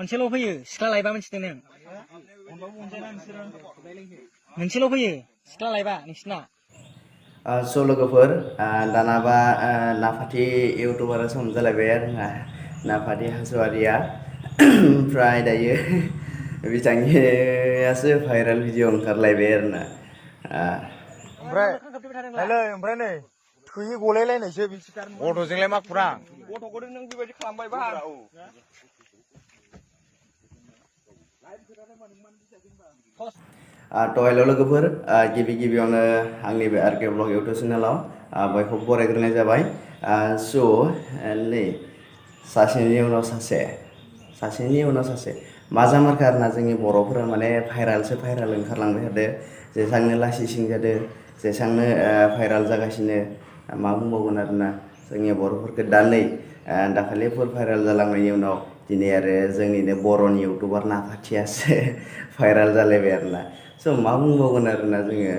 मोनसेल' फैयो सिख्ला लायबा मिथिदों नों मोनसेल' फैयो सिख्ला लायबा नोंसिना स' लोगोफोर दानाबा नाफाथि इउटुबारा सम जालायबाय आरो नाफाथि हाज'वारिया ओमफ्राय दायो बिथांनियासो भाइरेल भिडिअ ओंखारलायबाय आरो ना ओमफ्राय नै थैयो गलायलायनायसो गथ'जोंलाय मा खुरां गथ'खौ नों बेबायदि खालामबायबा हेल' लोगोफोर गिबियावनो आंनि बे आरके ब्लग इउटुब चेनेलाव बयखौबो बरायग्रोनाय जाबाय स' नै सासेनि उनाव सासे मा जामारखो आरोना जोंनि बर'फोरा माने भाइरेल ओंखारलांबाय थादों जेसांनो लासिं जादों जेसांनो भाइरेल जागासिनो मा बुंबावगोन आरोना जोंनि बर'फोरखौ दा नै दाखालिफोर भाइरेल जालांनायनि उनाव दिनै आरो जोंनिनो बर'नि इउटुबार नाफाथियासो भाइरेल जालायबाय आरोना स' मा बुंबावगोन आरोना जोङो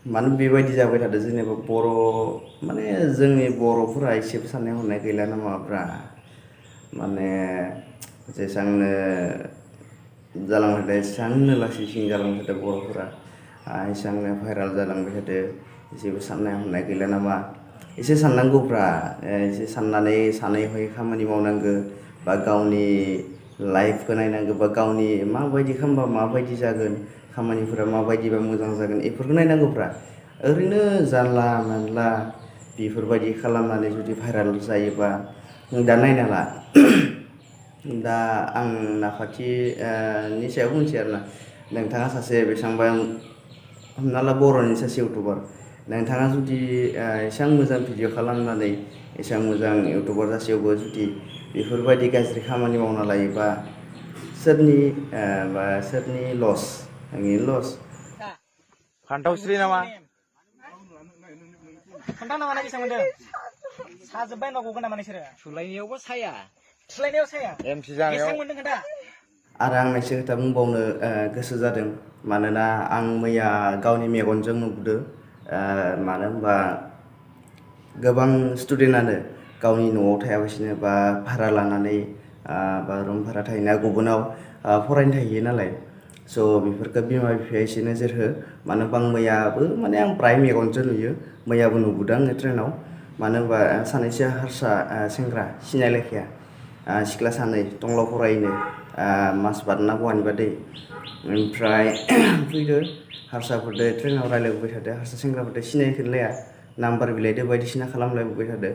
मानो बेबायदि जाबाय थादों जेनेबा बर' माने जोंनि बर'फोरा एसेबो साननाय हनाय गैला नामाब्रा माने जेसांनो जालांबाय थादों एसांनो लासिं जालांबाय थादों बर'फोरा एसांनो भाइरेल जालांबाय थादों एसेबो साननाय हनाय गैला नामा एसे साननांगौब्रा एसे साननानै सानै हयै खामानि मावनांगौ बा गावनि लाइफखौ नायनांगौ बा गावनि माबायदि खालामबा माबायदि जागोन खामानिफोरा माबायदिबा मोजां जागोन बेफोरखौ नायनांगौब्रा ओरैनो जानला मानला बेफोरबायदि खालामनानै जुदि भाइरेल जायोबा दा नायना ला दा आं नाफाथिनि सायाव बुंसै आरोना नोंथाङा सासे बेसेबांबा हमना ला बर'नि सासे इउटुबार नोंथाङा जुदि एसेबां मोजां भिडिअ खालामनानै एसेबां मोजां इउटुबार जासेयावबो जुदि बेफोरबायदि गाज्रि खामानि मावना लायोबा सोरनि लस आंनि लस फान्थावस्रि नामा खोन्था नामा ना बेसेबां मोनदों साजोब्बाय होनबा गगोन नामा नोंसोरो थुलायनायावबो साया एमसि जानायाव बेसेबां मोनदों खोन्था आरो आं मोनसे खोथा बुंबावनो गोसो जादों मानोना आं मैया गावनि मेगनजों नुबोदों मानो होनबा गोबां स्टुडेन्टआनो गावनि न'आव थायालासिनो बा भारा लानानै बा रुम भारा थाहैना गुबुनाव फरायनो थाहैयो नालाय स' बेफोरखौ बिमा बिफाया एसे नोजोर हो मानो होनबा आं मैयाबो माने आं प्राय मेगनजों नुयो मैयाबो नुबोदों आङो ट्रेनाव मानो होनबा सानैसो हारसा सेंग्रा सिनायलायखाया सिख्ला सानै टंलायाव फरायनो मास बारना बहानिबा दै ओमफ्राय फैदो हारसाफोरदो ट्रेनाव रायज्लायबोबाय थादो हारसा सेंग्राफोरदो सिनायफिनलाया नाम्बार बिलाइदो बायदिसिना खालामलायबोबाय थादो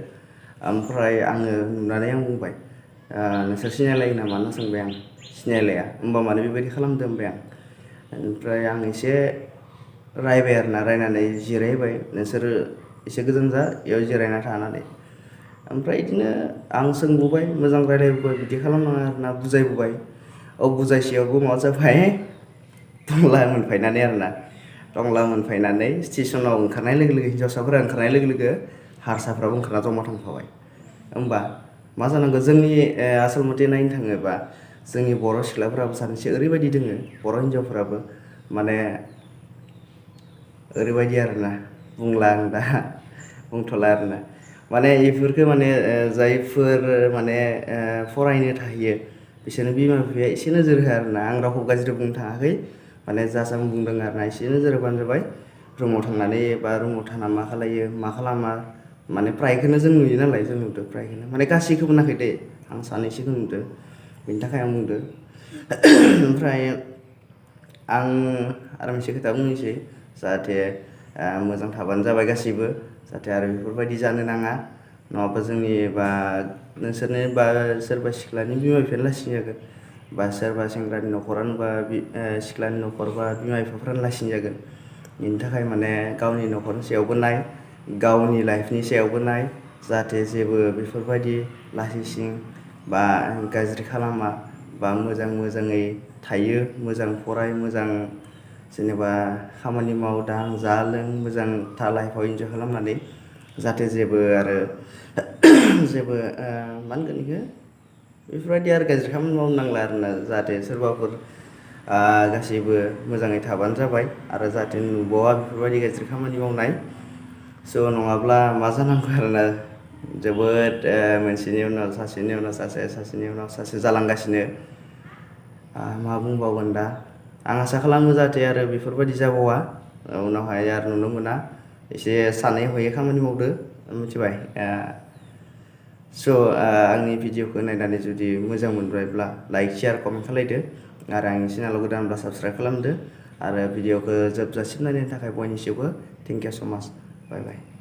ओमफ्राय आङो नुनानै आं बुंबाय नोंसोर सिनायलायो नामा होनना सोंबाय आं सिनायलाया होमबा मानो बेबायदि खालामदों होनबाय आं ओमफ्राय आं एसे रायबाय आरोना रायनानै जिरायबाय नोंसोरो एसे गोजान जा बेयाव जिरायना थानानै ओमफ्राय बिदिनो आं सोंबोबाय मोजां रायलायबोबाय बिदि खालामनाङा आरोना बुजायबोबाय बुजायसेयावबो माबा जाबाय टंला मोनफैनानै स्टेसनाव ओंखारनाय लोगो लोगो हिन्जावसाफोरा ओंखारनाय लोगो लोगो हारसाफ्राबो ओंखारना जमा थांफाबाय होमबा मा जानांगौ जोंनि आसल मथे नायनो थाङोबा जोंनि बर' सिख्लाफोराबो सानैसो ओरैबायदि दोङो बर' हिन्जावफोराबो माने ओरैबायदि आरोना बुंला आं दा बुंथ'ला आरोना माने बेफोरखौ माने जायफोर माने फरायनो थाहैयो बिसोरनो बिमा बिफाया एसे नोजोर होआ आरोना आं रावखौ गाज्रि बुंनो थाङाखै माने जास्ट आं बुंदों आरोना एसे नोजोर होबानो जाबाय रुमाव थांनानै बा रुमाव थाना मा खालायो मा खालामा माने फ्रायखौनो जों नुयो नालाय जों नुदों फ्रायखौनो माने गासैखौबो नाखै दे आं सानैसोखौ नुदों बेनि थाखाय आं बुंदों ओमफ्राय आं आरो मोनसे खोथा बुंनोसै जाहाथे मोजां थाबानो जाबाय गासैबो जाहाथे आरो बेफोरबायदि जानो नाङा नङाबा जोंनि बा नोंसोरनि बा सोरबा सिख्लानि बिमा बिफायानो लासिं जागोन बा सोरबा सेंग्रानि न'खरानो बा सिख्लानि न'खर बा बिमा बिफाफ्रानो लासिं जागोन बेनि थाखाय माने गावनि न'खरनि सायावबो नाय गावनि लाइफनि सायावबो नाय जाहाथे जेबो बेफोरबायदि लासिं बा गाज्रि खालामा बा मोजाङै थायो मोजां फराय मोजां जेनेबा खामानि माव दां जा लों मोजां था लाइफआव इन्जय खालामनानै जाहाथे जेबो मा होनगोन बेखौ बेफोरबायदि आरो गाज्रि खामानि मावनो नांला आरोना जाहाथे सोरबाफोर गासैबो मोजाङै थाबानो जाबाय आरो जाहाथे नुबावा बेफोरबायदि गाज्रि खामानि मावनाय स' नङाब्ला मा जानांगौ आरोना जोबोद मोनसेनि उनाव सासेनि उनाव सासे जालांगासिनो मा बुंबावगोन दा आं आसा खालामो जाहाथे आरो बेफोरबायदि जाबावा उनावहाय आरो नुनो मोना एसे सानै हयै खामानि मावदो मिथिबाय स' आंनि भिडिअखौ नायनानै जुदि मोजां मोनबायब्ला लाइक शेयार कमेन्ट खालायदो आरो आंनि चेनेलाव गोदानब्ला साबस्क्राइब खालामदो आरो भिडिअखौ जोबजासिम नायनायनि थाखाय बयनिसिमबो थेंक इउ स' माच बाय बाय